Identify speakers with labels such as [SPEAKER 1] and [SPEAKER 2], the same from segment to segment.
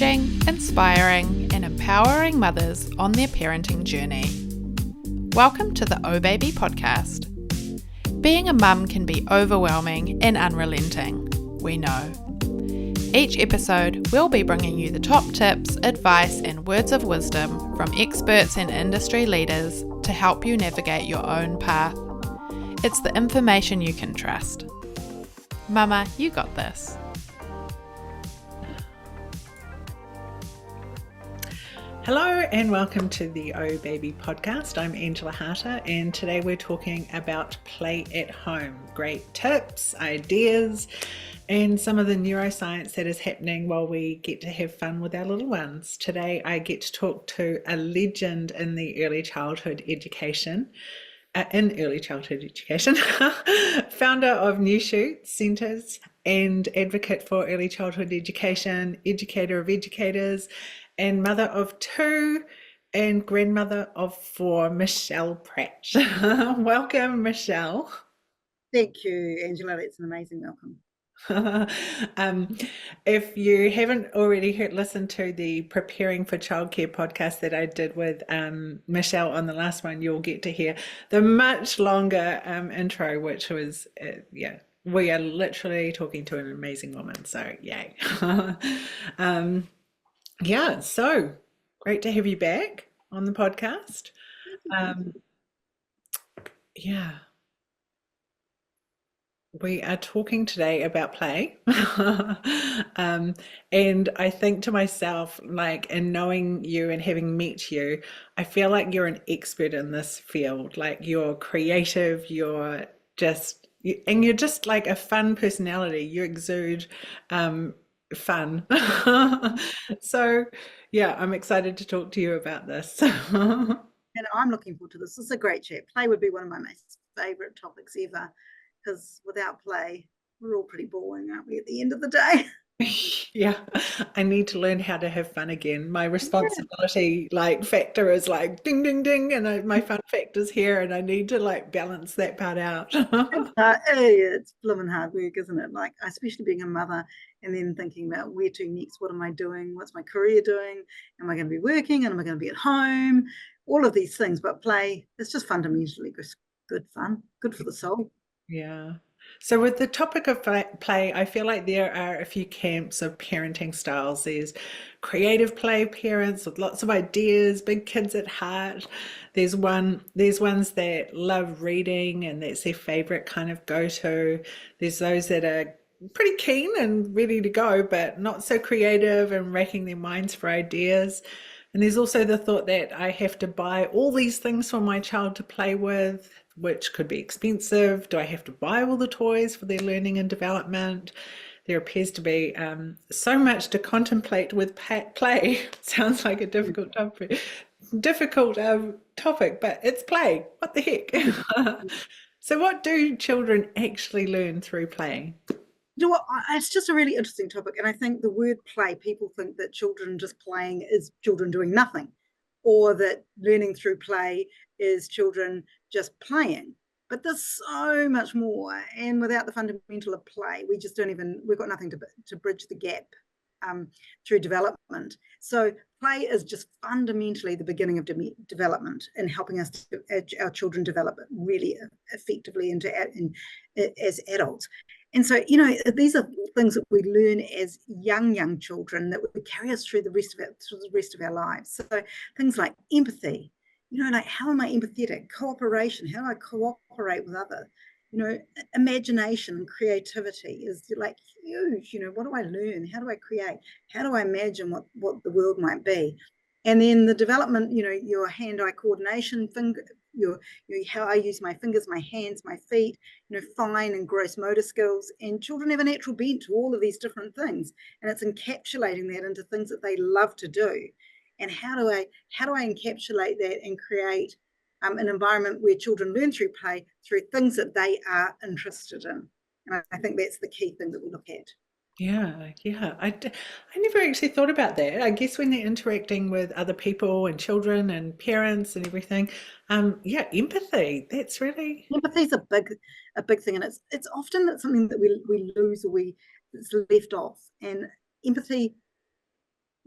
[SPEAKER 1] encouraging, inspiring, and empowering mothers on their parenting journey. Welcome to the OHbaby podcast. Being a mum can be overwhelming and unrelenting, we know. Each episode, we'll be bringing you the top tips, advice, and words of wisdom from experts and industry leaders to help you navigate your own path. It's the information you can trust. Mama, you got this.
[SPEAKER 2] Hello and welcome to the OHbaby podcast. I'm Angela Harter and today we're talking about play at home. Great tips, ideas, and some of the neuroscience that is happening while we get to have fun with our little ones. Today I get to talk to a legend in the early childhood education. Founder of New Shoot Centres and advocate for early childhood education, educator of educators, and mother of 2 and grandmother of 4, Michelle Pratt. Welcome, Michelle.
[SPEAKER 3] Thank you, Angela. It's an amazing welcome.
[SPEAKER 2] If you haven't already listened to the Preparing for Childcare podcast that I did with Michelle on the last one, you'll get to hear the much longer intro, which was, we are literally talking to an amazing woman, so yay. So great to have you back on the podcast. We are talking today about play. And I think to myself, like, in knowing you and having met you, I feel like you're an expert in this field. Like, you're creative, you're just like a fun personality. You exude fun. So yeah, I'm excited to talk to you about this.
[SPEAKER 3] And I'm looking forward to this. This is a great chat. Play would be one of my most favorite topics ever, because without play, we're all pretty boring, aren't we, at the end of the day?
[SPEAKER 2] Yeah, I need to learn how to have fun again. My responsibility factor is like ding ding ding, and my fun factor's here, and I need to balance that part out.
[SPEAKER 3] It's blooming hard work, isn't it? Like, especially being a mother and then thinking about where to next. What am I doing? What's my career doing? Am I going to be working? And am I going to be at home? All of these things. But play, it's just fundamentally good fun, good for the soul.
[SPEAKER 2] Yeah. So with the topic of play, I feel like there are a few camps of parenting styles. There's creative play parents with lots of ideas, big kids at heart. There's ones that love reading and that's their favorite kind of go-to. There's those that are pretty keen and ready to go, but not so creative and racking their minds for ideas. And there's also the thought that I have to buy all these things for my child to play with, which could be expensive. Do I have to buy all the toys for their learning and development? There appears to be so much to contemplate with play. Sounds like a difficult topic, but it's play. What the heck? So what do children actually learn through play?
[SPEAKER 3] You know what? It's just a really interesting topic. And I think the word play, people think that children just playing is children doing nothing, or that learning through play is children just playing. But there's so much more. And without the fundamental of play, we've got nothing to bridge the gap through development. So play is just fundamentally the beginning of development and helping us our children develop really effectively as adults. And so, these are things that we learn as young children that would carry us through the rest of our lives. So things like empathy, how am I empathetic? Cooperation, how do I cooperate with others? Imagination and creativity is huge. What do I learn? How do I create? How do I imagine what the world might be? And then the development, your hand-eye coordination, how I use my fingers, my hands, my feet, fine and gross motor skills. And children have a natural bent to all of these different things. And it's encapsulating that into things that they love to do. And how do I encapsulate that and create an environment where children learn through play, through things that they are interested in? And I think that's the key thing that we look at.
[SPEAKER 2] Yeah. I never actually thought about that. I guess when they're interacting with other people and children and parents and everything, empathy. That's really
[SPEAKER 3] empathy's a big thing, and it's often something that we lose or it's left off. And empathy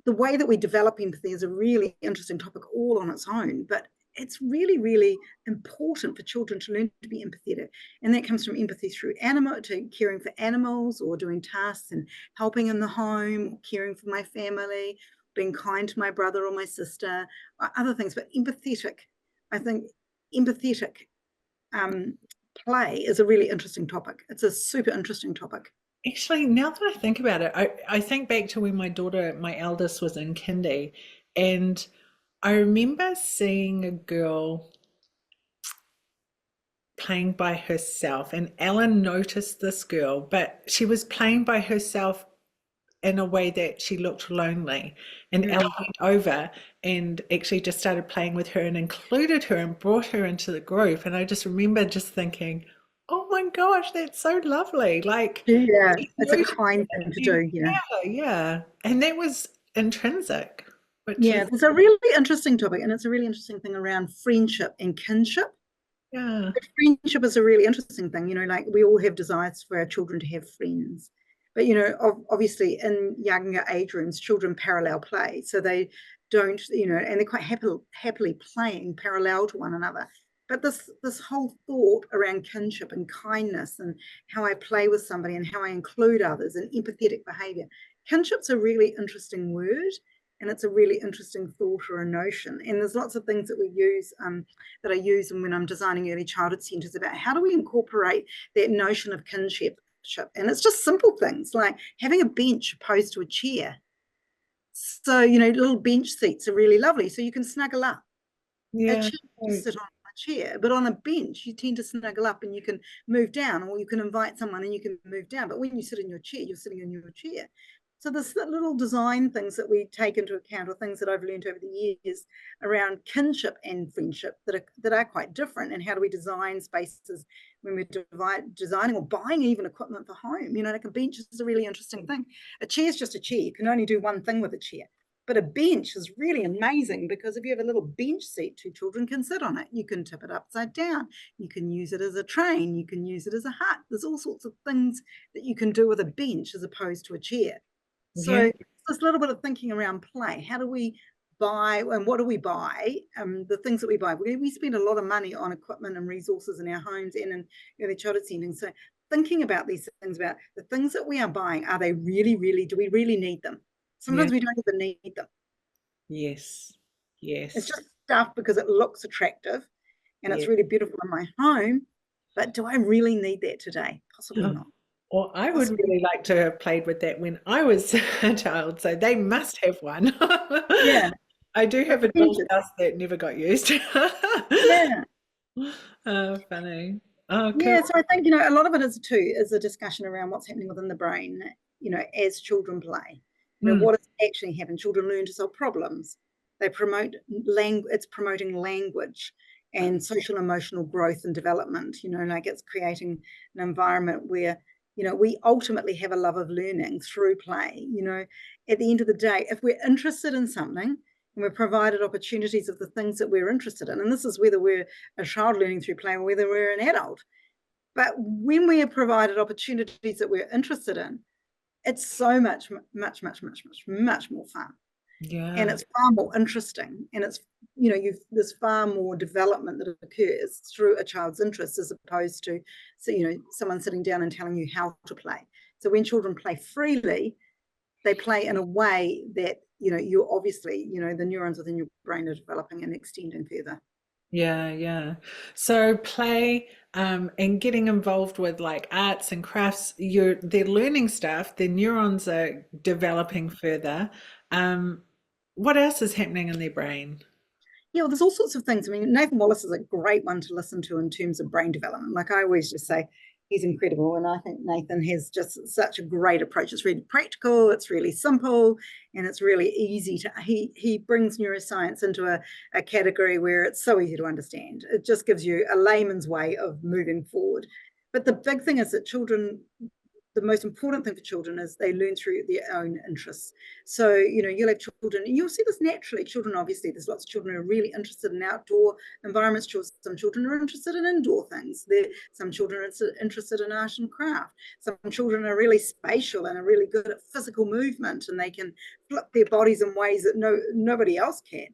[SPEAKER 3] the way that we develop empathy is a really interesting topic all on its own, but it's really, really important for children to learn to be empathetic. And that comes from empathy through to caring for animals, or doing tasks and helping in the home, caring for my family, being kind to my brother or my sister, or other things. But I think empathetic play is a really interesting topic. It's a super interesting topic.
[SPEAKER 2] Actually, now that I think about it, I think back to when my eldest was in kindy, and I remember seeing a girl playing by herself, and Ellen noticed this girl, but she was playing by herself in a way that she looked lonely. And Ellen went over and actually just started playing with her and included her and brought her into the group. And I just remember just thinking, oh my gosh, that's so lovely. Like,
[SPEAKER 3] Yeah, it's a
[SPEAKER 2] noticed
[SPEAKER 3] kind thing to do, you know.
[SPEAKER 2] yeah. And that was intrinsic, which
[SPEAKER 3] Yeah,
[SPEAKER 2] is,
[SPEAKER 3] it's a really interesting topic, and it's a really interesting thing around friendship and kinship.
[SPEAKER 2] yeah,
[SPEAKER 3] But friendship is a really interesting thing, you know, like we all have desires for our children to have friends. But, you know, obviously in younger age rooms, children parallel play. So they don't, you know, and they're quite happily playing parallel to one another. But this whole thought around kinship and kindness, and how I play with somebody and how I include others, and empathetic behavior. Kinship's a really interesting word, and it's a really interesting thought or a notion. And there's lots of things that we use, that I use when I'm designing early childhood centres, about how do we incorporate that notion of kinship. And it's just simple things like having a bench opposed to a chair. So, you know, little bench seats are really lovely. So you can snuggle up. A
[SPEAKER 2] yeah,
[SPEAKER 3] chair, you sit on a chair, but on a bench, you tend to snuggle up and you can move down, or you can invite someone and you can move down. But when you sit in your chair, you're sitting in your chair. So there's little design things that we take into account, or things that I've learned over the years around kinship and friendship that are quite different. And how do we design spaces when we're designing or buying even equipment for home? You know, like a bench is a really interesting thing. A chair is just a chair. You can only do one thing with a chair. But a bench is really amazing, because if you have a little bench seat, 2 children can sit on it. You can tip it upside down. You can use it as a train. You can use it as a hut. There's all sorts of things that you can do with a bench as opposed to a chair.
[SPEAKER 2] yeah,
[SPEAKER 3] So there's a little bit of thinking around play. How do we buy, and what do we buy? The things that we buy. We spend a lot of money on equipment and resources in our homes and in early childhood centres. So thinking about these things, about the things that we are buying, are they really, really, do we really need them?
[SPEAKER 2] yeah,
[SPEAKER 3] Sometimes we don't even need them.
[SPEAKER 2] yes,
[SPEAKER 3] It's
[SPEAKER 2] yes,
[SPEAKER 3] just stuff because it looks attractive and
[SPEAKER 2] yeah.
[SPEAKER 3] it's really beautiful in my home. But do I really need that today? Possibly not.
[SPEAKER 2] Well, I would
[SPEAKER 3] Possibly.
[SPEAKER 2] really like to have played with that when I was a child, so they must have one.
[SPEAKER 3] Yeah.
[SPEAKER 2] I do have a
[SPEAKER 3] Benches.
[SPEAKER 2] dollhouse that never got used.
[SPEAKER 3] Yeah.
[SPEAKER 2] Oh, funny. Oh, cool.
[SPEAKER 3] Yeah, so I think, you know, a lot of it is a discussion around what's happening within the brain, you know, as children play. You know,
[SPEAKER 2] Mm,
[SPEAKER 3] what is actually happening? Children learn to solve problems. They promote it's promoting language and social emotional growth and development, you know, like it's creating an environment where, you know, we ultimately have a love of learning through play. You know, at the end of the day, if we're interested in something, and we're provided opportunities of the things that we're interested in, and this is whether we're a child learning through play or whether we're an adult, but when we are provided opportunities that we're interested in, it's so much more fun. And
[SPEAKER 2] yeah,
[SPEAKER 3] it's far more interesting. And it's, you know, there's far more development that occurs through a child's interest, as opposed to, so, you know, someone sitting down and telling you how to play. So when children play freely, they play in a way that, you know, you're obviously, you know, the neurons within your brain are developing and extending further.
[SPEAKER 2] yeah, yeah. So play, and getting involved with like arts and crafts, they're learning stuff, their neurons are developing further. Um, what else is happening in their brain?
[SPEAKER 3] Yeah, well, there's all sorts of things. I mean, Nathan Wallace is a great one to listen to in terms of brain development. Like I always just say, he's incredible. And I think Nathan has just such a great approach. It's really practical, it's really simple, and it's really easy to, he brings neuroscience into a category where it's so easy to understand. It just gives you a layman's way of moving forward. But the big thing is that children the most important thing for children is they learn through their own interests. So, you'll have children, and you'll see this naturally. Children, obviously, there's lots of children who are really interested in outdoor environments. Some children are interested in indoor things. Some children are interested in art and craft. Some children are really spatial and are really good at physical movement, and they can flip their bodies in ways that nobody else can.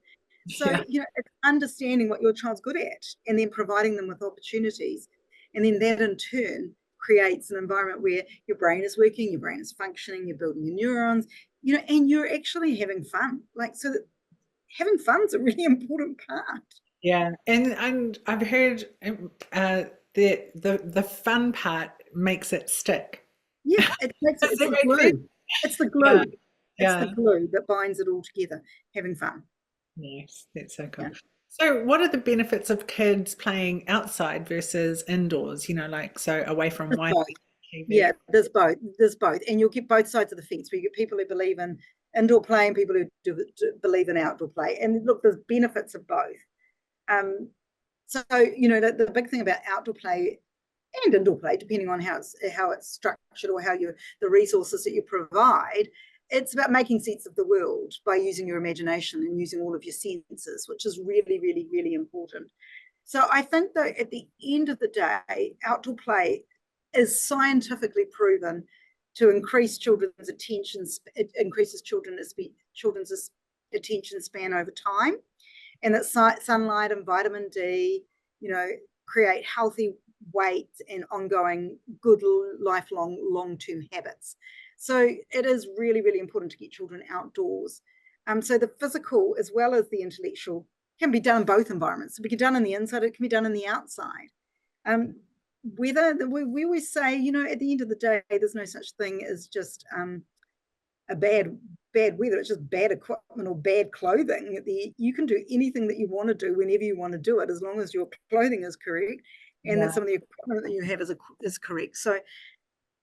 [SPEAKER 3] So,
[SPEAKER 2] Yeah.
[SPEAKER 3] it's understanding what your child's good at and then providing them with opportunities. And then that in turn creates an environment where your brain is working, your brain is functioning, you're building your neurons, and you're actually having fun. So that having fun is a really important part.
[SPEAKER 2] Yeah, and I've heard the fun part makes it stick.
[SPEAKER 3] Yeah, it's
[SPEAKER 2] Does that
[SPEAKER 3] the
[SPEAKER 2] make sense?
[SPEAKER 3] glue. It's the
[SPEAKER 2] Yeah,
[SPEAKER 3] glue. It's the
[SPEAKER 2] yeah.
[SPEAKER 3] glue that binds it all together, having fun.
[SPEAKER 2] Nice. That's so cool.
[SPEAKER 3] Yeah.
[SPEAKER 2] So, what are the benefits of kids playing outside versus indoors? So away from
[SPEAKER 3] There's
[SPEAKER 2] Wi-Fi,
[SPEAKER 3] both.
[SPEAKER 2] TV.
[SPEAKER 3] Yeah, there's both. There's both. And you'll get both sides of the fence, where you get people who believe in indoor play and people who do believe in outdoor play. And look, there's benefits of both. Um, so, the big thing about outdoor play and indoor play, depending on how it's structured or the resources that you provide, it's about making sense of the world by using your imagination and using all of your senses, which is really, really, really important. So I think that at the end of the day, outdoor play is scientifically proven to increase children's attention. It increases children's attention span over time, and that sunlight and vitamin D, create healthy weight and ongoing good lifelong long-term habits. So it is really, really important to get children outdoors. So the physical as well as the intellectual can be done in both environments. So it can be done in the inside, it can be done in the outside. We always say, at the end of the day, there's no such thing as just a bad weather. It's just bad equipment or bad clothing. You can do anything that you want to do whenever you want to do it, as long as your clothing is correct and
[SPEAKER 2] Yeah.
[SPEAKER 3] that some of the equipment that you have is correct. So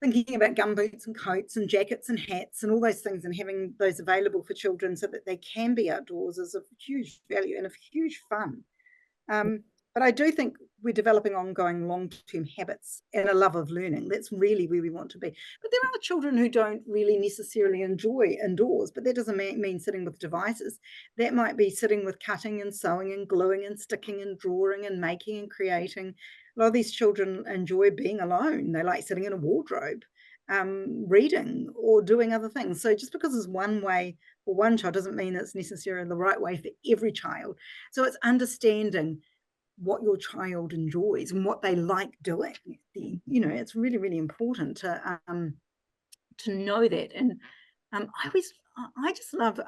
[SPEAKER 3] thinking about gumboots and coats and jackets and hats and all those things, and having those available for children so that they can be outdoors, is of huge value and of huge fun. But I do think we're developing ongoing long-term habits and a love of learning. That's really where we want to be. But there are children who don't really necessarily enjoy indoors, but that doesn't mean sitting with devices. That might be sitting with cutting and sewing and gluing and sticking and drawing and making and creating. A lot of these children enjoy being alone. They like sitting in a wardrobe, reading or doing other things. So just because it's one way for one child doesn't mean it's necessarily the right way for every child. So it's understanding what your child enjoys and what they like doing. It's really, really important to know that. And I just love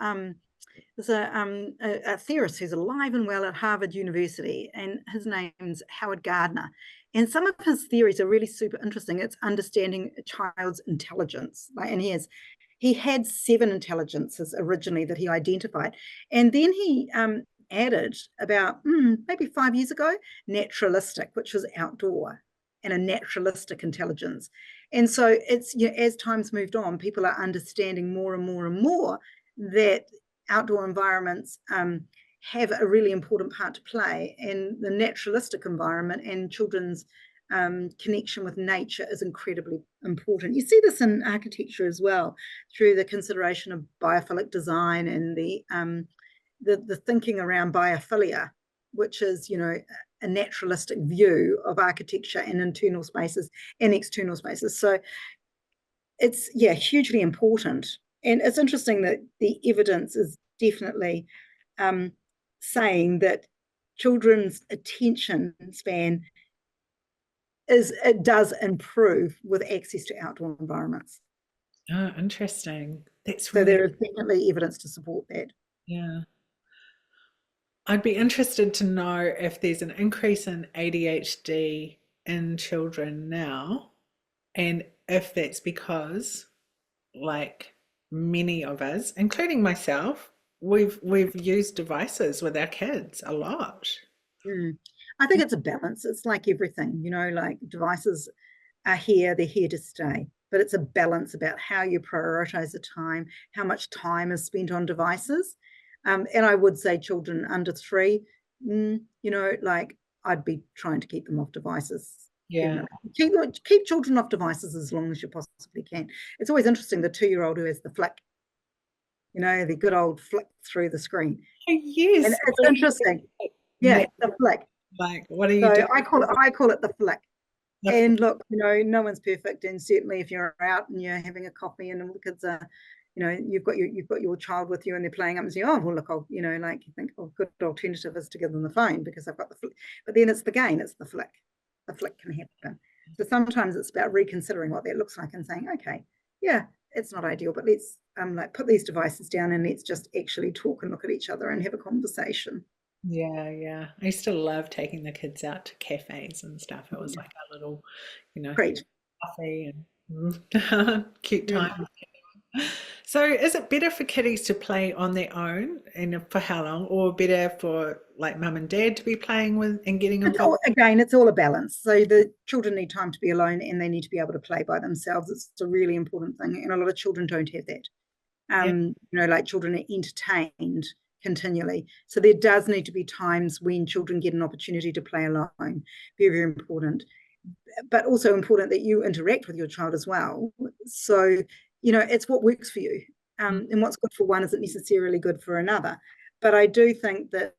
[SPEAKER 3] there's a theorist who's alive and well at Harvard University, and his name's Howard Gardner. And some of his theories are really super interesting. It's understanding a child's intelligence. And he had 7 intelligences originally that he identified, and then he added about maybe 5 years ago naturalistic, which was outdoor, and a naturalistic intelligence. And so it's as time's moved on, people are understanding more and more and more that outdoor environments have a really important part to play, and the naturalistic environment and children's connection with nature is incredibly important. You see this in architecture as well, through the consideration of biophilic design and the thinking around biophilia, which is, a naturalistic view of architecture and internal spaces and external spaces. So it's, hugely important. And it's interesting that the evidence is definitely saying that children's attention span does improve with access to outdoor environments.
[SPEAKER 2] Oh, interesting.
[SPEAKER 3] So there is definitely evidence to support that.
[SPEAKER 2] Yeah. I'd be interested to know if there's an increase in ADHD in children now, and if that's because, like many of us, including myself, we've used devices with our kids a lot.
[SPEAKER 3] I think it's a balance. It's like everything, like devices are here, they're here to stay. But it's a balance about how you prioritize the time, how much time is spent on devices. And I would say children under 3, like I'd be trying to keep them off devices
[SPEAKER 2] Yeah.
[SPEAKER 3] Keep children off devices as long as you possibly can. It's always interesting, the 2-year-old who has the flick, the good old flick through the screen.
[SPEAKER 2] Oh,
[SPEAKER 3] And
[SPEAKER 2] yes.
[SPEAKER 3] it's interesting. Yeah,
[SPEAKER 2] Make,
[SPEAKER 3] the flick.
[SPEAKER 2] like, what are you
[SPEAKER 3] So
[SPEAKER 2] doing?
[SPEAKER 3] I call it the flick.
[SPEAKER 2] The
[SPEAKER 3] And look, no one's perfect. And certainly if you're out and you're having a coffee and all the kids are, you've got your child with you and they're playing up and say, oh, well, look, like you think, oh, good alternative is to give them the phone because I've got the flick. But then it's the gain, it's the flick. The flick can happen. So sometimes it's about reconsidering what that looks like and saying, okay, yeah, it's not ideal, but let's put these devices down and let's just actually talk and look at each other and have a conversation.
[SPEAKER 2] Yeah. I used to love taking the kids out to cafes and stuff. It was like a little,
[SPEAKER 3] Great.
[SPEAKER 2] coffee and cute
[SPEAKER 3] Really.
[SPEAKER 2] time. So is it better for kiddies to play on their own and for how long, or better for like mum and dad to be playing with and getting involved?
[SPEAKER 3] It's all a balance. So the children need time to be alone and they need to be able to play by themselves. It's a really important thing. And a lot of children don't have that.
[SPEAKER 2] Yeah.
[SPEAKER 3] Like children are entertained continually. So there does need to be times when children get an opportunity to play alone. Very, very important. But also important that you interact with your child as well. So, it's what works for you. And what's good for one isn't necessarily good for another. But I do think that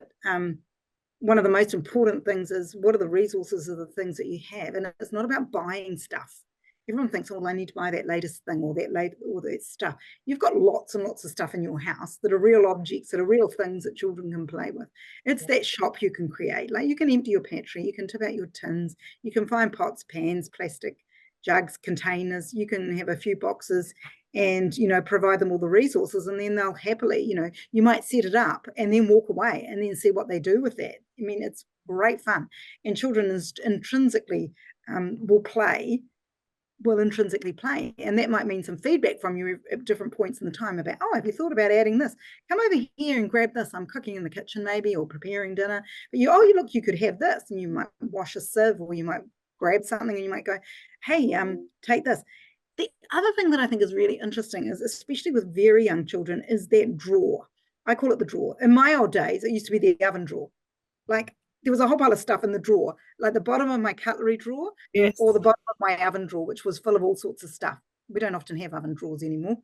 [SPEAKER 3] one of the most important things is what are the resources of the things that you have. And it's not about buying stuff. Everyone thinks, oh, well, I need to buy that latest thing or that stuff. You've got lots and lots of stuff in your house that are real objects, that are real things that children can play with. It's that shop you can create. Like you can empty your pantry, you can tip out your tins, you can find pots, pans, plastic jugs, containers. You can have a few boxes and provide them all the resources, and then they'll happily, you might set it up and then walk away and then see what they do with that. I mean, it's great fun, and children intrinsically will intrinsically play, and that might mean some feedback from you at different points in the time about, oh, have you thought about adding this? Come over here and grab this. I'm cooking in the kitchen maybe, or preparing dinner, but look, you could have this, and you might wash a sieve, or you might grab something and you might go, hey, take this. The other thing that I think is really interesting is, especially with very young children, is that drawer. I call it the drawer. In my old days, it used to be the oven drawer. Like there was a whole pile of stuff in the drawer, like the bottom of my cutlery drawer,
[SPEAKER 2] Yes.
[SPEAKER 3] or the bottom of my oven drawer, which was full of all sorts of stuff. We don't often have oven drawers anymore.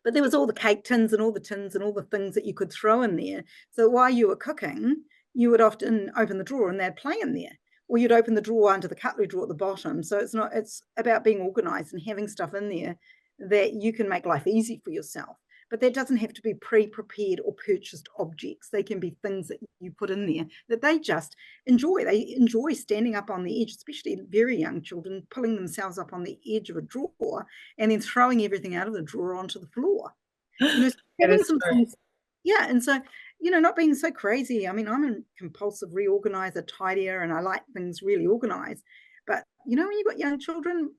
[SPEAKER 3] But there was all the cake tins and all the tins and all the things that you could throw in there. So while you were cooking, you would often open the drawer and they'd play in there. Or you'd open the drawer under the cutlery drawer at the bottom. So it's about being organized and having stuff in there that you can make life easy for yourself. But that doesn't have to be pre-prepared or purchased objects. They can be things that you put in there that they just enjoy. They enjoy standing up on the edge, especially very young children, pulling themselves up on the edge of a drawer and then throwing everything out of the drawer onto the floor. Having some things, yeah. And so, not being so crazy. I mean, I'm a compulsive reorganizer, tidier, and I like things really organized. But, when you've got young children,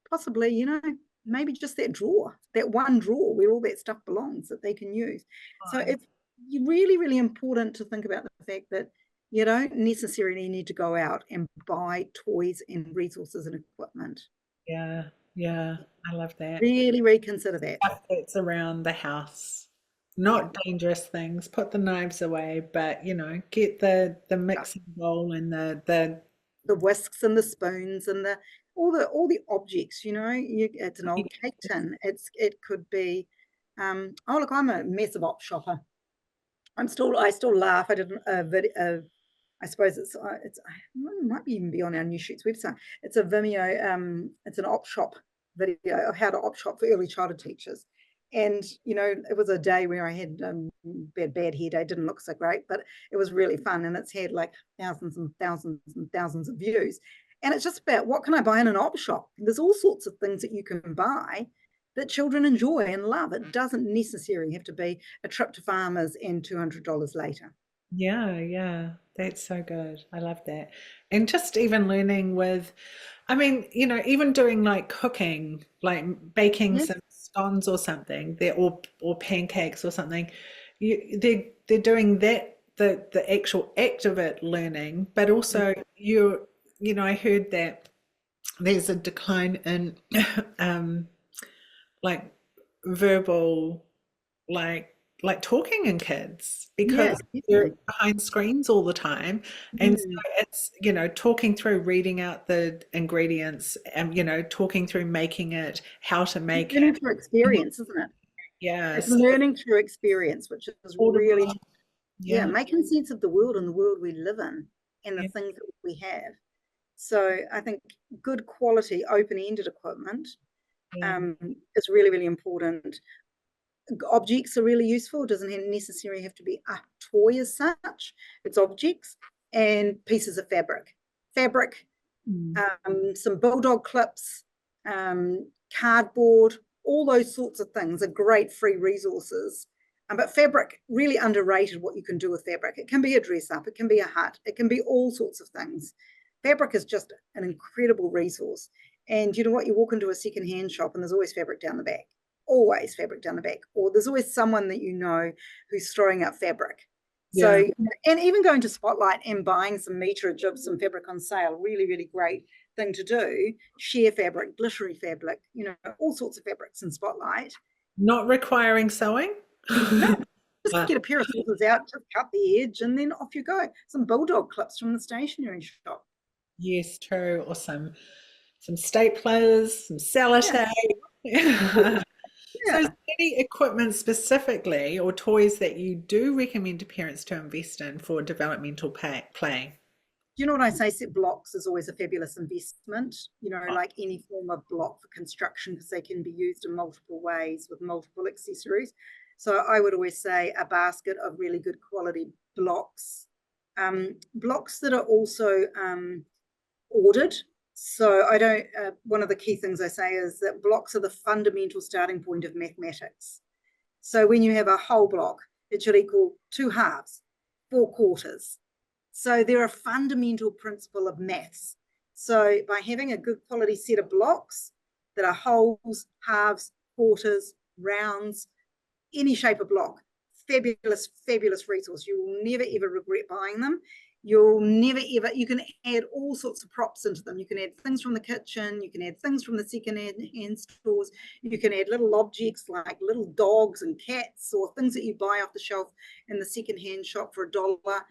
[SPEAKER 3] possibly, maybe just that drawer, that one drawer where all that stuff belongs that they can use. So it's really, really important to think about the fact that you don't necessarily need to go out and buy toys and resources and equipment.
[SPEAKER 2] Yeah, I love that.
[SPEAKER 3] Really reconsider that.
[SPEAKER 2] Stuff that's around the house, not dangerous things. Put the knives away, but get the mixing bowl and the
[SPEAKER 3] whisks and the spoons and all the objects. It's an old cake tin. It could be. Oh look, I'm a massive op shopper. I still laugh. I did a video. I suppose it might even be on our New Shoots website. It's a Vimeo. It's an op shop video of how to op shop for early childhood teachers. And it was a day where I had bad hair day, didn't look so great, but it was really fun, and it's had like thousands and thousands and thousands of views. And it's just about, what can I buy in an op shop? There's all sorts of things that you can buy that children enjoy and love. It doesn't necessarily have to be a trip to Farmers and $200 later.
[SPEAKER 2] Yeah, that's so good. I love that. And just even learning with, I mean, even doing like cooking, like baking some scones or something, or pancakes or something. They're doing that, the actual act of it, learning, but also I heard that there's a decline in like verbal, like like talking in kids
[SPEAKER 3] Yeah,
[SPEAKER 2] because they're
[SPEAKER 3] definitely.
[SPEAKER 2] behind screens all the time. And so
[SPEAKER 3] Mm.
[SPEAKER 2] it's, talking through, reading out the ingredients and, talking through making it, how to make
[SPEAKER 3] Learning
[SPEAKER 2] it.
[SPEAKER 3] through
[SPEAKER 2] And then,
[SPEAKER 3] experience, isn't it?
[SPEAKER 2] yeah,
[SPEAKER 3] It's
[SPEAKER 2] so
[SPEAKER 3] learning through experience, which is really,
[SPEAKER 2] audible,
[SPEAKER 3] yeah,
[SPEAKER 2] yeah,
[SPEAKER 3] making sense of the world and the world we live in and the
[SPEAKER 2] yeah,
[SPEAKER 3] things that we have. So I think good quality open-ended equipment
[SPEAKER 2] yeah,
[SPEAKER 3] is really, really important. Objects are really useful. It doesn't necessarily have to be a toy as such. It's objects and pieces of fabric,
[SPEAKER 2] mm,
[SPEAKER 3] some bulldog clips, cardboard, all those sorts of things are great free resources. But fabric, really underrated what you can do with fabric. It can be a dress up, it can be a hut, it can be all sorts of things. Fabric is just an incredible resource. And you know what? You walk into a secondhand shop and there's always fabric down the back, always fabric down the back, or there's always someone that you know who's throwing up fabric.
[SPEAKER 2] yeah.
[SPEAKER 3] So, and even going to Spotlight and buying some meterage of some fabric on sale, really, really great thing to do. Sheer fabric, glittery fabric, all sorts of fabrics in Spotlight.
[SPEAKER 2] Not requiring sewing.
[SPEAKER 3] No, just
[SPEAKER 2] But
[SPEAKER 3] get a pair of scissors out, just cut the edge, and then off you go. Some bulldog clips from the stationery shop.
[SPEAKER 2] yes, true. Or some staplers, some
[SPEAKER 3] Yeah,
[SPEAKER 2] sellotape. So, is
[SPEAKER 3] yeah.
[SPEAKER 2] there any equipment specifically or toys that you do recommend to parents to invest in for developmental play?
[SPEAKER 3] Do you know what I say? Set blocks is always a fabulous investment,
[SPEAKER 2] Oh,
[SPEAKER 3] like any form of block for construction, because they can be used in multiple ways with multiple accessories. So I would always say a basket of really good quality blocks, blocks that are also ordered. So I don't, one of the key things I say is that blocks are the fundamental starting point of mathematics. So when you have a whole block, it should equal 2/2, 4/4. So they're a fundamental principle of maths. So by having a good quality set of blocks that are wholes, halves, quarters, rounds, any shape of block, fabulous, fabulous resource. You will never ever regret buying them. You'll never ever, you can add all sorts of props into them. You can add things from the kitchen, you can add things from the second-hand stores, you can add little objects like little dogs and cats or things that you buy off the shelf in the second-hand shop for $1.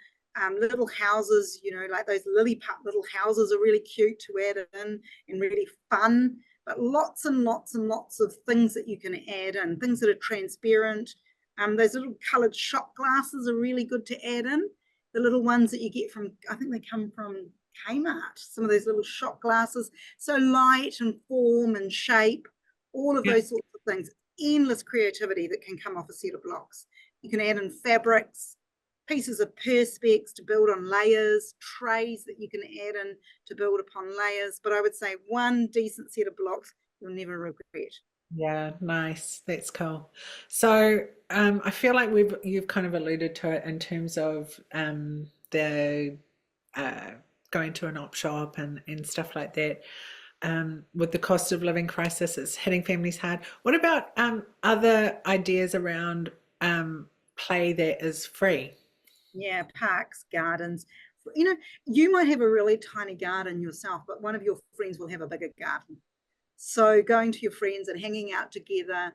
[SPEAKER 3] Little houses, like those lily pad little houses are really cute to add in and really fun. But lots and lots and lots of things that you can add in, things that are transparent. Those little coloured shot glasses are really good to add in. The little ones that you get from, I think they come from Kmart, some of those little shot glasses. So light and form and shape, all of
[SPEAKER 2] yeah,
[SPEAKER 3] those sorts of things. Endless creativity that can come off a set of blocks. You can add in fabrics, pieces of perspex to build on layers, trays that you can add in to build upon layers. But I would say one decent set of blocks you'll never regret.
[SPEAKER 2] yeah, nice. That's cool. So, I feel like you've kind of alluded to it in terms of the uh, going to an op shop and stuff like that. With the cost of living crisis, it's hitting families hard. What about other ideas around play that is free?
[SPEAKER 3] Yeah, parks, gardens. You might have a really tiny garden yourself, but one of your friends will have a bigger garden. So going to your friends and hanging out together,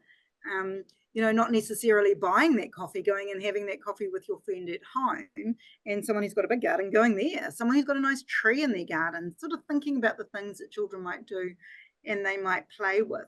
[SPEAKER 3] not necessarily buying that coffee, going and having that coffee with your friend at home, and someone who's got a big garden going there, someone who's got a nice tree in their garden, sort of thinking about the things that children might do and they might play with.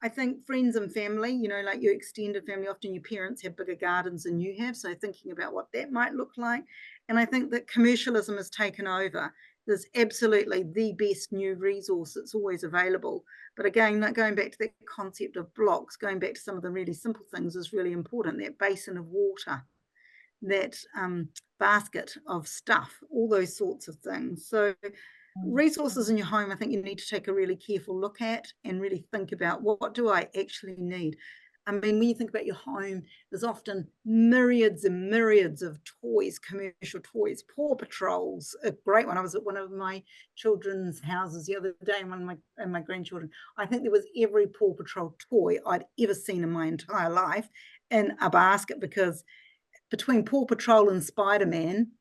[SPEAKER 3] I think friends and family, like your extended family, often your parents have bigger gardens than you have. So thinking about what that might look like. And I think that commercialism has taken over. There's absolutely the best new resource that's always available. But again, like going back to that concept of blocks, going back to some of the really simple things is really important. That basin of water, that basket of stuff, all those sorts of things. So resources in your home, I think you need to take a really careful look at and really think about what do I actually need. I mean, when you think about your home, there's often myriads and myriads of toys, commercial toys. Paw Patrol's a great one. I was at one of my children's houses the other day, and my grandchildren. I think there was every Paw Patrol toy I'd ever seen in my entire life in a basket, because between Paw Patrol and Spider-Man,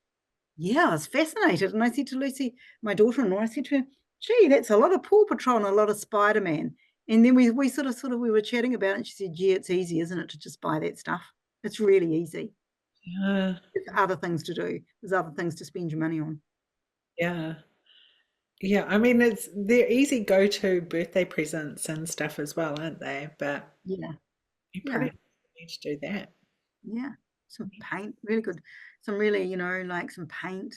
[SPEAKER 3] yeah, I was fascinated. And I said to Lucy, my daughter-in-law, I said to her, gee, that's a lot of Paw Patrol and a lot of Spider-Man. And then we sort of we were chatting about it, and she said, yeah, it's easy, isn't it, to just buy that stuff? It's really easy.
[SPEAKER 2] Yeah,
[SPEAKER 3] There's other things to do. There's other things to spend your money on.
[SPEAKER 2] yeah. Yeah, I mean they're easy go-to birthday presents and stuff as well, aren't they? But
[SPEAKER 3] Yeah,
[SPEAKER 2] you
[SPEAKER 3] yeah,
[SPEAKER 2] probably need to do that.
[SPEAKER 3] yeah. Some paint, really good. Some really, like some paint,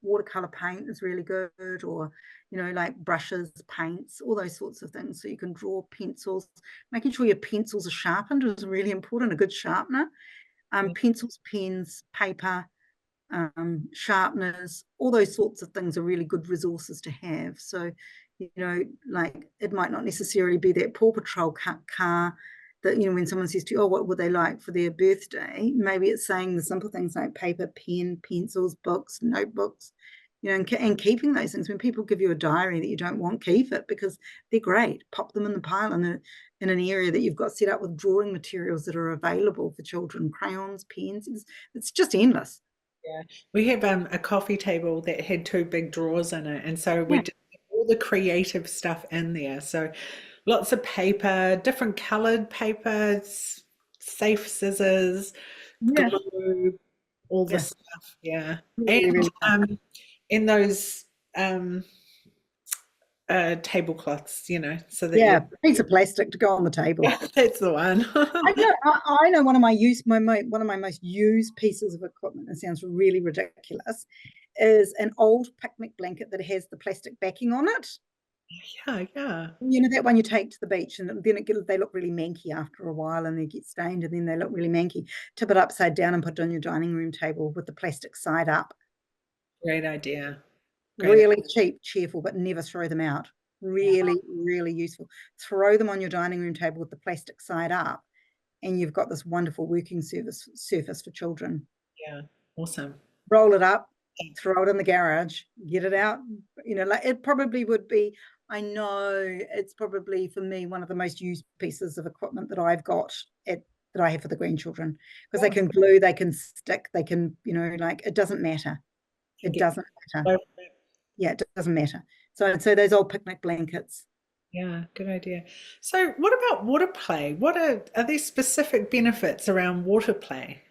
[SPEAKER 3] watercolor paint is really good, or, like brushes, paints, all those sorts of things. So you can draw pencils. Making sure your pencils are sharpened is really important, a good sharpener.
[SPEAKER 2] Yeah,
[SPEAKER 3] Pencils, pens, paper, sharpeners, all those sorts of things are really good resources to have. So, like it might not necessarily be that Paw Patrol car that, when someone says to you, oh, what would they like for their birthday? Maybe it's saying the simple things like paper, pen, pencils, books, notebooks, and keeping those things. When people give you a diary that you don't want, keep it because they're great. Pop them in the pile in an area that you've got set up with drawing materials that are available for children, crayons, pens. It's just endless.
[SPEAKER 2] yeah. We have a coffee table that had two big drawers in it, and so we
[SPEAKER 3] Yeah.
[SPEAKER 2] did all the creative stuff in there. So lots of paper, different colored papers, safe scissors,
[SPEAKER 3] Yeah.
[SPEAKER 2] glue, all the
[SPEAKER 3] Yeah.
[SPEAKER 2] stuff. Yeah,
[SPEAKER 3] Really,
[SPEAKER 2] and
[SPEAKER 3] really fun.
[SPEAKER 2] in those um tablecloths, so that
[SPEAKER 3] Yeah, piece of plastic to go on the table.
[SPEAKER 2] yeah, that's the one.
[SPEAKER 3] I know one of one of my most used pieces of equipment, it sounds really ridiculous, is an old picnic blanket that has the plastic backing on it.
[SPEAKER 2] Yeah, yeah.
[SPEAKER 3] That one you take to the beach, and then they look really manky after a while, and they get stained, and then they look really manky. Tip it upside down and put it on your dining room table with the plastic side up.
[SPEAKER 2] Great idea. Great.
[SPEAKER 3] Really cheap, cheerful, but never throw them out. Really, really useful. Throw them on your dining room table with the plastic side up, and you've got this wonderful working surface for children.
[SPEAKER 2] Yeah. Awesome.
[SPEAKER 3] Roll it up, throw it in the garage, get it out. Like it probably would be, I know it's probably for me one of the most used pieces of equipment that I've got that I have for the grandchildren, because they
[SPEAKER 2] Yeah.
[SPEAKER 3] can glue, they can stick, they can, like it doesn't matter.
[SPEAKER 2] Can
[SPEAKER 3] It
[SPEAKER 2] get
[SPEAKER 3] doesn't matter.
[SPEAKER 2] so
[SPEAKER 3] Yeah, it doesn't matter. So those old picnic blankets.
[SPEAKER 2] yeah, good idea. So what about water play? What are there specific benefits around water play?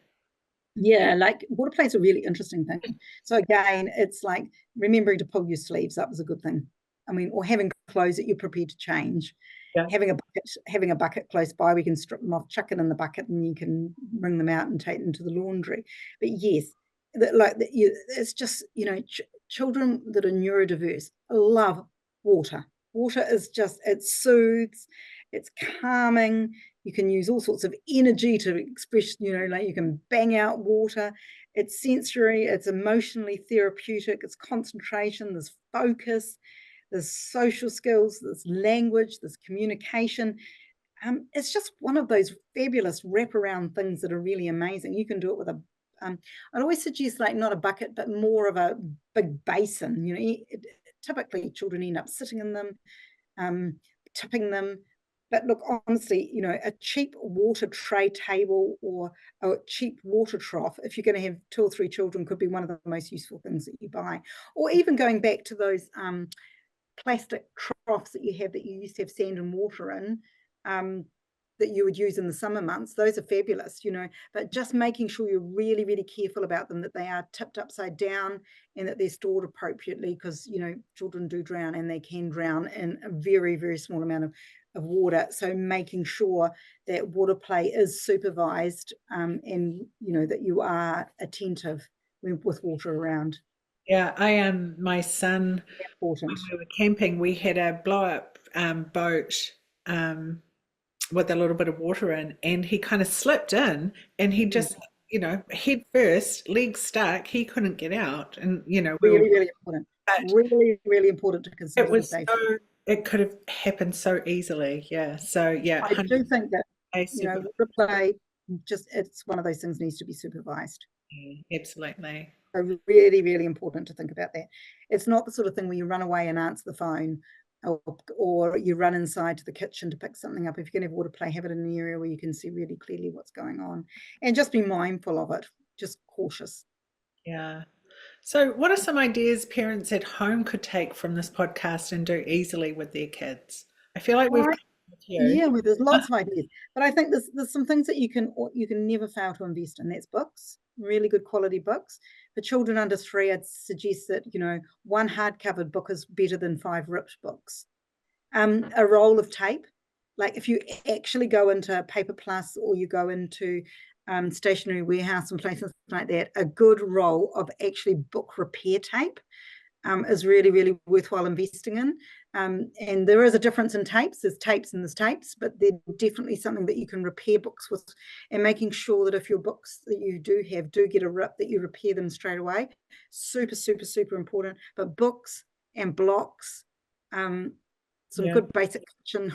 [SPEAKER 3] Yeah, like water play is a really interesting thing. So again, it's like remembering to pull your sleeves up is a good thing. I mean, or having clothes that you're prepared to change.
[SPEAKER 2] Yeah.
[SPEAKER 3] Having a bucket close by, we can strip them off, chuck it in the bucket, and you can bring them out and take them to the laundry. But yes, it's just children that are neurodiverse love water. Water is just, it soothes, it's calming. You can use all sorts of energy to express, like you can bang out water. It's sensory, it's emotionally therapeutic, it's concentration, there's focus, there's social skills, there's language, there's communication. It's just one of those fabulous wraparound things that are really amazing. You can do it with I'd always suggest like not a bucket, but more of a big basin. Typically children end up sitting in them, tipping them. But look, honestly, a cheap water tray table or a cheap water trough, if you're going to have 2 or 3 children, could be one of the most useful things that you buy. Or even going back to those plastic troughs that you used to have sand and water in, that you would use in the summer months. Those are fabulous, but just making sure you're really, really careful about them, that they are tipped upside down and that they're stored appropriately, because, children do drown, and they can drown in a very, very small amount of water. So making sure that water play is supervised, and, that you are attentive with water around.
[SPEAKER 2] Yeah, my son, when
[SPEAKER 3] Important.
[SPEAKER 2] we were camping, we had a blow up boat um with a little bit of water in, and he kind of slipped in, and he just, head first, legs stuck, he couldn't get out, and
[SPEAKER 3] Really, really important.
[SPEAKER 2] but
[SPEAKER 3] Really, really important to
[SPEAKER 2] it
[SPEAKER 3] consider the
[SPEAKER 2] was
[SPEAKER 3] safety.
[SPEAKER 2] it could have happened so easily. Yeah. So yeah,
[SPEAKER 3] I do think that,
[SPEAKER 2] super.
[SPEAKER 3] water play, it's one of those things needs to be supervised.
[SPEAKER 2] Absolutely.
[SPEAKER 3] So really, really important to think about that. It's not the sort of thing where you run away and answer the phone, or you run inside to the kitchen to pick something up. If you're going to have water play, have it in an area where you can see really clearly what's going on, and just be mindful of it, just cautious.
[SPEAKER 2] Yeah. So what are some ideas parents at home could take from this podcast and do easily with their kids? I feel like we've
[SPEAKER 3] Right.
[SPEAKER 2] covered a you.
[SPEAKER 3] Yeah, well, there's lots of ideas, but I think there's some things that you can never fail to invest in. That's books, really good quality books. For children under 3, I'd suggest that one hardcover book is better than 5 ripped books. A roll of tape, like if you actually go into Paper Plus or you go into Stationery Warehouse and places like that, a good roll of actually book repair tape is really, really worthwhile investing in. And there is a difference in tapes. There's tapes and there's tapes, but they're definitely something that you can repair books with, and making sure that if your books that you do have do get a rip, that you repair them straight away. Super, super, super important. But books and blocks, some
[SPEAKER 2] Yeah.
[SPEAKER 3] good basic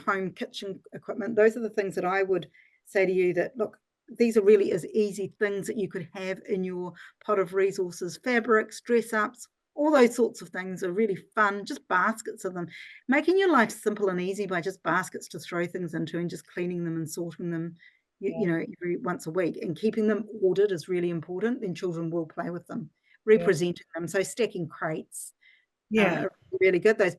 [SPEAKER 3] home kitchen equipment, those are the things that I would say to you that, look, these are really as easy things that you could have in your pot of resources. Fabrics, dress ups, all those sorts of things are really fun, just baskets of them. Making your life simple and easy by just baskets to throw things into and just cleaning them and sorting them, every once a week, and keeping them ordered is really important. Then children will play with them,
[SPEAKER 2] Yeah.
[SPEAKER 3] representing them. So stacking crates
[SPEAKER 2] Yeah.
[SPEAKER 3] are really good. Those,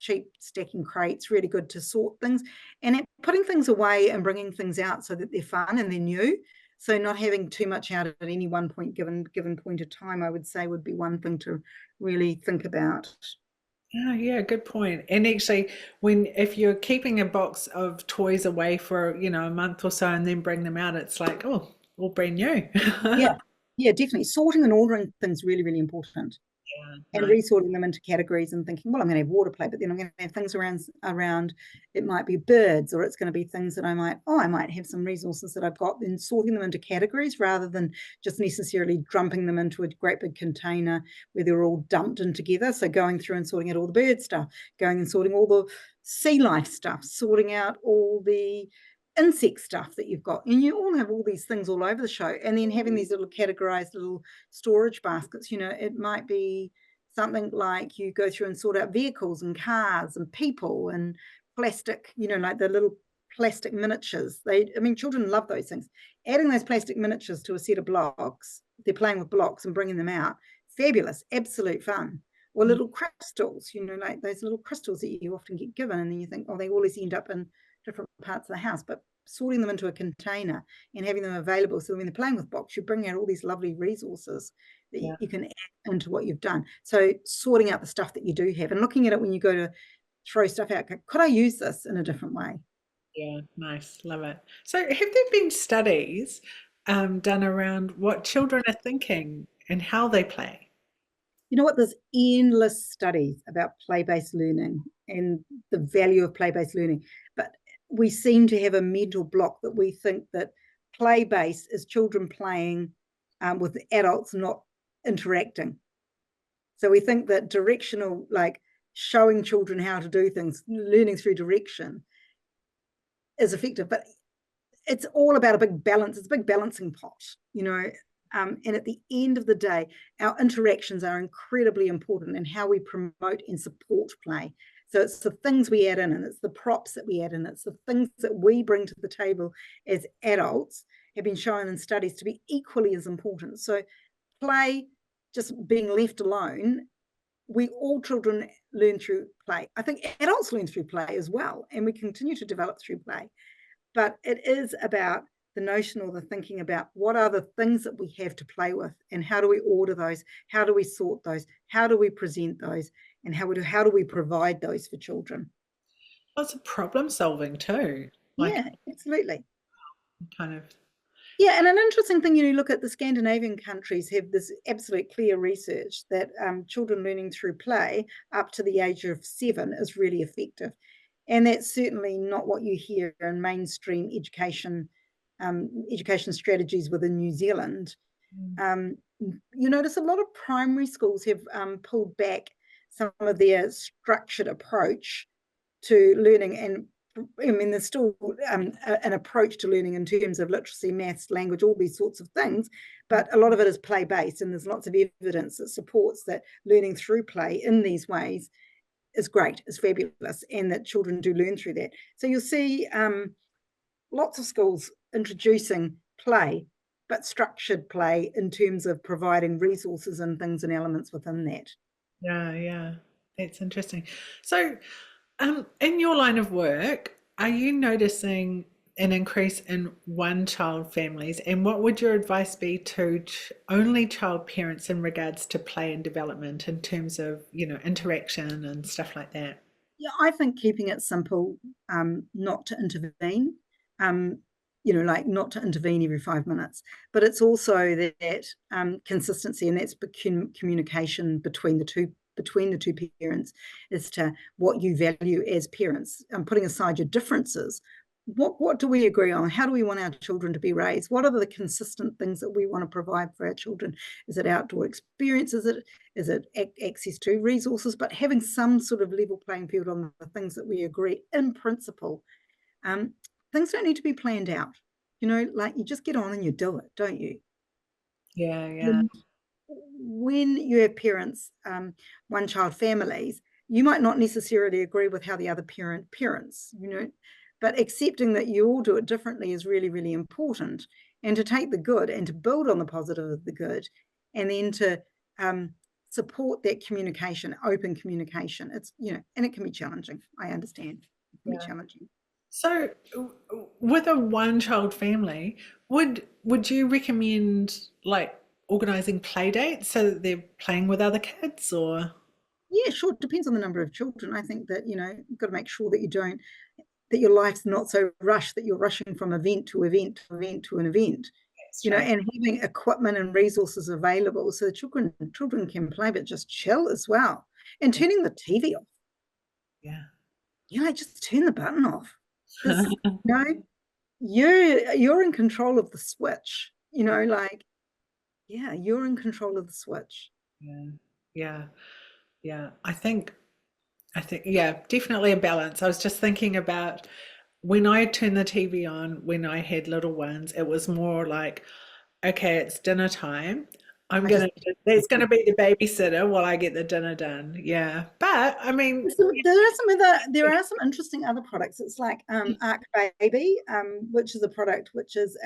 [SPEAKER 3] cheap stacking crates, really good to sort things, and putting things away and bringing things out so that they're fun and they're new. So not having too much out at any one point, given point of time, I would say would be one thing to really think about.
[SPEAKER 2] Oh, yeah, good point. And actually, if you're keeping a box of toys away for, a month or so and then bring them out, it's like, oh, all brand new.
[SPEAKER 3] Yeah, yeah, definitely. Sorting and ordering things really, really important. And
[SPEAKER 2] Nice.
[SPEAKER 3] resorting them into categories and thinking, well, I'm going to have water play, but then I'm going to have things around. It might be birds, or it's going to be things that I might have some resources that I've got. Then sorting them into categories rather than just necessarily dumping them into a great big container where they're all dumped in together. So going through and sorting out all the bird stuff, going and sorting all the sea life stuff, sorting out all the insect stuff that you've got, and you all have all these things all over the show, and then having these little categorized little storage baskets. It might be something like you go through and sort out vehicles and cars and people and plastic, like the little plastic miniatures. Children love those things. Adding those plastic miniatures to a set of blocks, they're playing with blocks and bringing them out, fabulous, absolute fun. Or little crystals, like those little crystals that you often get given, and then you think, oh, they always end up in different parts of the house, but sorting them into a container and having them available, so when they're playing with blocks, you bring out all these lovely resources that you can add into what you've done. So sorting out the stuff that you do have and looking at it when you go to throw stuff out, could I use this in a different way?
[SPEAKER 2] Yeah, nice. Love it. So have there been studies done around what children are thinking and how they play?
[SPEAKER 3] You know what? There's endless studies about play-based learning and the value of play-based learning, but we seem to have a mental block that we think that play-based is children playing with adults not interacting. So we think that directional, like showing children how to do things, learning through direction, is effective, but it's all about a big balance. It's a big balancing pot, and at the end of the day, our interactions are incredibly important in how we promote and support play. So it's the things we add in, and it's the props that we add in, it's the things that we bring to the table as adults have been shown in studies to be equally as important. So play, just being left alone, children learn through play. I think adults learn through play as well, and we continue to develop through play. But it is about the notion or the thinking about what are the things that we have to play with, and how do we order those, how do we sort those, how do we present those, and how do we provide those for children.
[SPEAKER 2] Lots of problem solving too.
[SPEAKER 3] Yeah, absolutely.
[SPEAKER 2] Kind of.
[SPEAKER 3] Yeah, and an interesting thing, you look at the Scandinavian countries have this absolute clear research that children learning through play up to the age of 7 is really effective. And that's certainly not what you hear in mainstream education strategies within New Zealand. You notice a lot of primary schools have pulled back some of their structured approach to learning, and there's still an approach to learning in terms of literacy, maths, language, all these sorts of things, but a lot of it is play-based, and there's lots of evidence that supports that learning through play in these ways is great, is fabulous, and that children do learn through that. So you'll see lots of schools introducing play, but structured play in terms of providing resources and things and elements within that.
[SPEAKER 2] Yeah, that's interesting. So, in your line of work, are you noticing an increase in one-child families? And what would your advice be to only child parents in regards to play and development in terms of, interaction and stuff like that?
[SPEAKER 3] Yeah, I think keeping it simple, not to intervene, um, like not to intervene every 5 minutes, but it's also that consistency, and that's communication between the two parents as to what you value as parents, and putting aside your differences. What do we agree on? How do we want our children to be raised? What are the consistent things that we want to provide for our children? Is it outdoor experience? Is it access to resources? But having some sort of level playing field on the things that we agree in principle. Um, Things don't need to be planned out. Like you just get on and you do it, don't you?
[SPEAKER 2] Yeah, yeah,
[SPEAKER 3] And when you have parents, one-child families, you might not necessarily agree with how the other parent parents, but accepting that you all do it differently is really, really important. And to take the good and to build on the positive of the good, and then to support that communication, open communication. And it can be challenging. I understand. It can be
[SPEAKER 2] yeah.
[SPEAKER 3] challenging.
[SPEAKER 2] So, with a one-child family, would you recommend like organizing play dates so that they're playing with other kids, or?
[SPEAKER 3] Yeah, sure. It depends on the number of children. I think that, you've got to make sure that your life's not so rushed that you're rushing from event to event to event to an event,
[SPEAKER 2] That's right.
[SPEAKER 3] and having equipment and resources available so children can play, but just chill as well. And turning the TV off,
[SPEAKER 2] Yeah.
[SPEAKER 3] just turn the button off. Because, you're in control of the switch, you're in control of the switch.
[SPEAKER 2] Yeah. Yeah. Yeah. I think, yeah, definitely a balance. I was just thinking about when I turned the TV on when I had little ones, it was more like, okay, it's dinner time. I'm
[SPEAKER 3] I just
[SPEAKER 2] gonna, there's gonna be the babysitter while I get the dinner done. Yeah. But I mean,
[SPEAKER 3] there are some interesting other products. It's like OHbaby, which is a product which is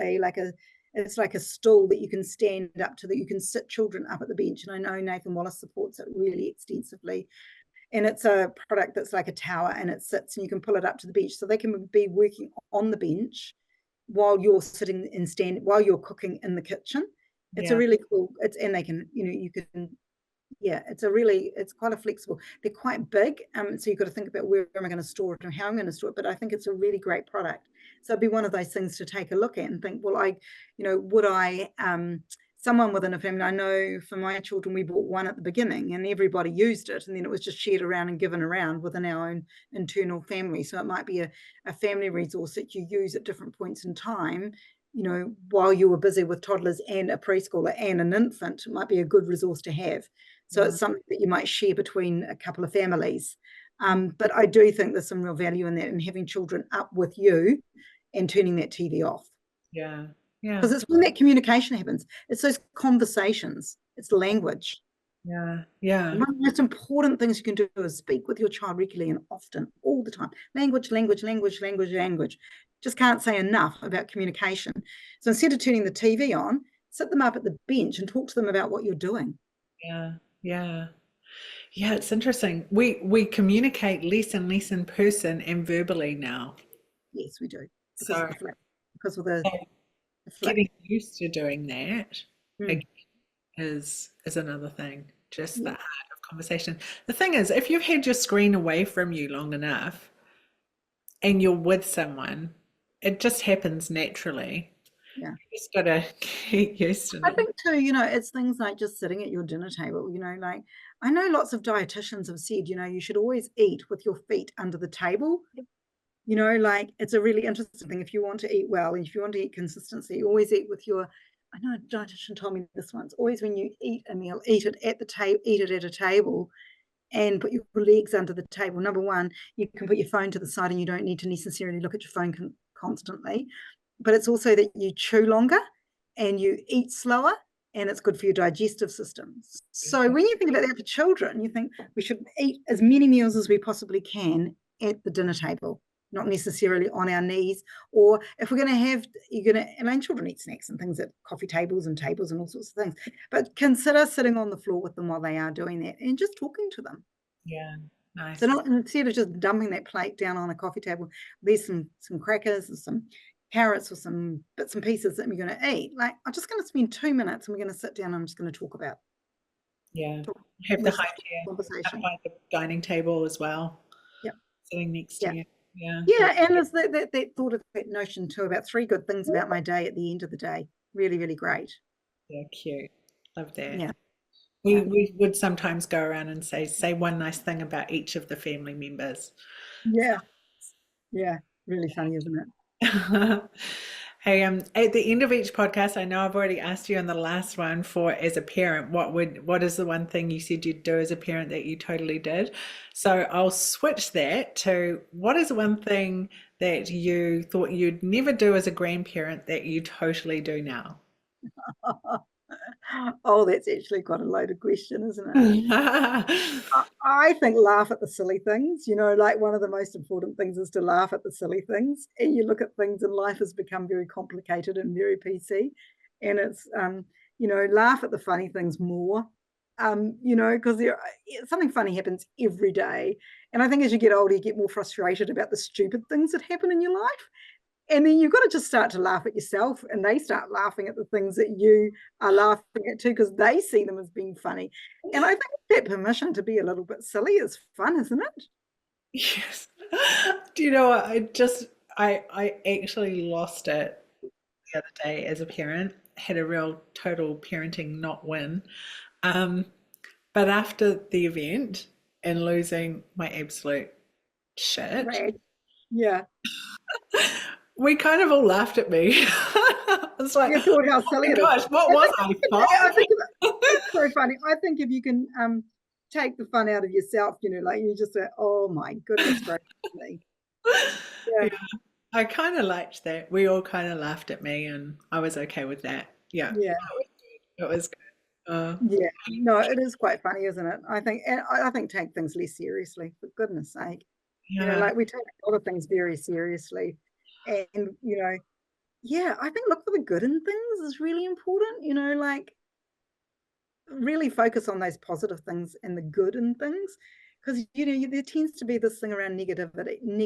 [SPEAKER 3] it's like a stool that you can stand up to, that you can sit children up at the bench. And I know Nathan Wallace supports it really extensively. And it's a product that's like a tower, and it sits and you can pull it up to the bench. So they can be working on the bench while you're sitting and while you're cooking in the kitchen. It's a
[SPEAKER 2] yeah,
[SPEAKER 3] really cool, and they can, you can, yeah, it's quite a flexible. They're quite big, so you've got to think about where am I going to store it and how I'm going to store it. But I think it's a really great product. So it'd be one of those things to take a look at and think, well, would I, someone within a family, I know for my children, we bought one at the beginning and everybody used it, and then it was just shared around and given around within our own internal family. So it might be a family resource that you use at different points in time, while you were busy with toddlers and a preschooler and an infant. It might be a good resource to have. So
[SPEAKER 2] yeah,
[SPEAKER 3] it's something that you might share between a couple of families. But I do think there's some real value in that, and having children up with you and turning that TV off.
[SPEAKER 2] yeah, yeah,
[SPEAKER 3] Because it's when that communication happens. It's those conversations. It's language.
[SPEAKER 2] yeah, yeah,
[SPEAKER 3] One of the most important things you can do is speak with your child regularly and often, all the time. Language, language, language, language, language. Just can't say enough about communication. So instead of turning the TV on, sit them up at the bench and talk to them about what you're doing.
[SPEAKER 2] yeah, yeah. Yeah, it's interesting. We communicate less and less in person and verbally now.
[SPEAKER 3] Yes, we do. Because of
[SPEAKER 2] So
[SPEAKER 3] the flick. Because of the
[SPEAKER 2] getting
[SPEAKER 3] flick.
[SPEAKER 2] used to doing that
[SPEAKER 3] Mm,
[SPEAKER 2] again is another thing. Just the
[SPEAKER 3] yeah,
[SPEAKER 2] art of conversation. The thing is, if you've had your screen away from you long enough and you're with someone, it just happens naturally.
[SPEAKER 3] yeah.
[SPEAKER 2] You just gotta get used to
[SPEAKER 3] I
[SPEAKER 2] it.
[SPEAKER 3] think too, it's things like just sitting at your dinner table, like I know lots of dietitians have said, you should always eat with your feet under the table. Like it's a really interesting thing. If you want to eat well and if you want to eat consistency, always eat with your, I know a dietitian told me this once, always when you eat a meal, eat it at the table, eat it at a table, and put your legs under the table. Number one, you can put your phone to the side and you don't need to necessarily look at your phone constantly. But it's also that you chew longer and you eat slower, and it's good for your digestive system. So when you think about that for children, you think we should eat as many meals as we possibly can at the dinner table, not necessarily on our knees. Or if we're going to have, and children eat snacks and things at coffee tables and all sorts of things. But consider sitting on the floor with them while they are doing that and just talking to them.
[SPEAKER 2] Yeah. Nice.
[SPEAKER 3] So instead of just dumping that plate down on a coffee table, there's some crackers and some carrots or some bits and pieces that we're going to eat. Like, I'm just going to spend 2 minutes and we're going to sit down and I'm just going to talk about
[SPEAKER 2] Yeah. Have the high chair up
[SPEAKER 3] conversation.
[SPEAKER 2] by the dining table as well.
[SPEAKER 3] Yep.
[SPEAKER 2] Sitting next to you. Yeah.
[SPEAKER 3] Yeah, and there's that thought of that notion too about 3 good things about my day at the end of the day. Really, really great.
[SPEAKER 2] Yeah, cute. Love that.
[SPEAKER 3] Yeah.
[SPEAKER 2] We would sometimes go around and say one nice thing about each of the family members.
[SPEAKER 3] Yeah. Yeah. Really funny, isn't it?
[SPEAKER 2] Hey, at the end of each podcast, I know I've already asked you on the last one for as a parent, what is the one thing you said you'd do as a parent that you totally did? So I'll switch that to what is one thing that you thought you'd never do as a grandparent that you totally do now?
[SPEAKER 3] Oh, that's actually quite a loaded question, isn't it? I think laugh at the silly things. Like one of the most important things is to laugh at the silly things. And you look at things and life has become very complicated and very PC. And it's, laugh at the funny things more, because something funny happens every day. And I think as you get older, you get more frustrated about the stupid things that happen in your life. And then you've got to just start to laugh at yourself, and they start laughing at the things that you are laughing at too, because they see them as being funny. And I think that permission to be a little bit silly is fun, isn't it?
[SPEAKER 2] Yes. Do you know what? I actually lost it the other day as a parent, had a real total parenting not win. But after the event and losing my absolute shit,
[SPEAKER 3] Right. Yeah.
[SPEAKER 2] we kind of all laughed at me. It's like,
[SPEAKER 3] You thought how silly it is.
[SPEAKER 2] gosh, what was I?
[SPEAKER 3] I think it's so funny. I think if you can take the fun out of yourself, like you just say, oh my goodness gracious.
[SPEAKER 2] Yeah. I kind of liked that. We all kind of laughed at me, and I was okay with that. Yeah.
[SPEAKER 3] Yeah.
[SPEAKER 2] It was good.
[SPEAKER 3] Yeah. No, it is quite funny, isn't it? I think take things less seriously, for goodness sake.
[SPEAKER 2] Yeah.
[SPEAKER 3] Like we take a lot of things very seriously. And, I think look for the good in things is really important, like really focus on those positive things and the good in things. Because, there tends to be this thing around negativity, and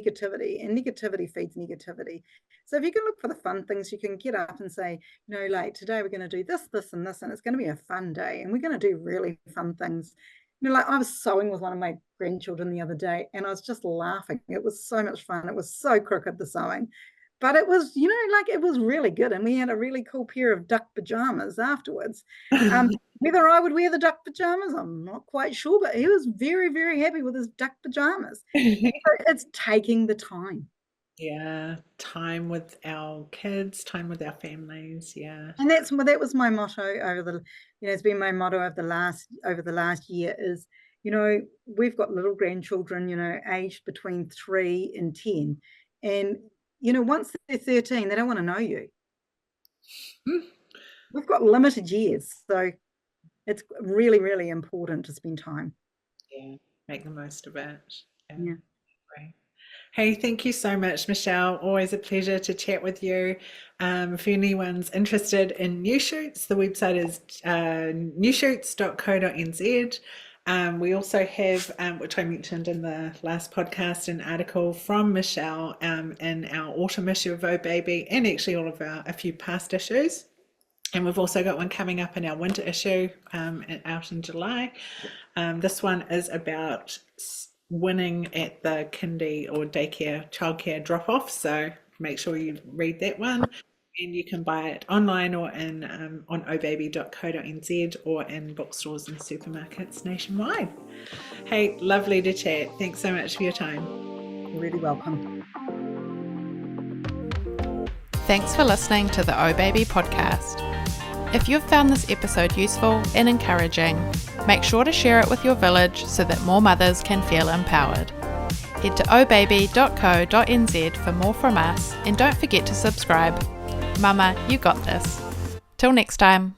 [SPEAKER 3] negativity feeds negativity. So if you can look for the fun things, you can get up and say, like today we're going to do this, this, and this, and it's going to be a fun day, and we're going to do really fun things. Like I was sewing with one of my grandchildren the other day, and I was just laughing. It was so much fun. It was so crooked, the sewing. But it was, it was really good. And we had a really cool pair of duck pajamas afterwards. Whether I would wear the duck pajamas, I'm not quite sure, but he was very, very happy with his duck pajamas. So it's taking the time.
[SPEAKER 2] Yeah, time with our kids, time with our families. Yeah.
[SPEAKER 3] And that was my motto it's been my motto over the last year is, we've got little grandchildren, aged between 3 and 10. And, once they're 13, they don't want to know you. We've got limited years. So it's really, really important to spend time.
[SPEAKER 2] Yeah, make the most of it.
[SPEAKER 3] Yeah.
[SPEAKER 2] Great. Hey, thank you so much, Michelle. Always a pleasure to chat with you. If anyone's interested in New Shoots, the website is newshoots.co.nz. We also have, which I mentioned in the last podcast, an article from Michelle in our autumn issue of OHbaby, and actually a few past issues. And we've also got one coming up in our winter issue out in July. This one is about winning at the kindy or daycare, childcare drop-off. So make sure you read that one. And you can buy it online or on ohbaby.co.nz or in bookstores and supermarkets nationwide. Hey, lovely to chat. Thanks so much for your time.
[SPEAKER 3] You're really welcome.
[SPEAKER 1] Thanks for listening to the OHbaby podcast. If you've found this episode useful and encouraging, make sure to share it with your village so that more mothers can feel empowered. Head to ohbaby.co.nz for more from us, and don't forget to subscribe. Mama, you got this. Till next time.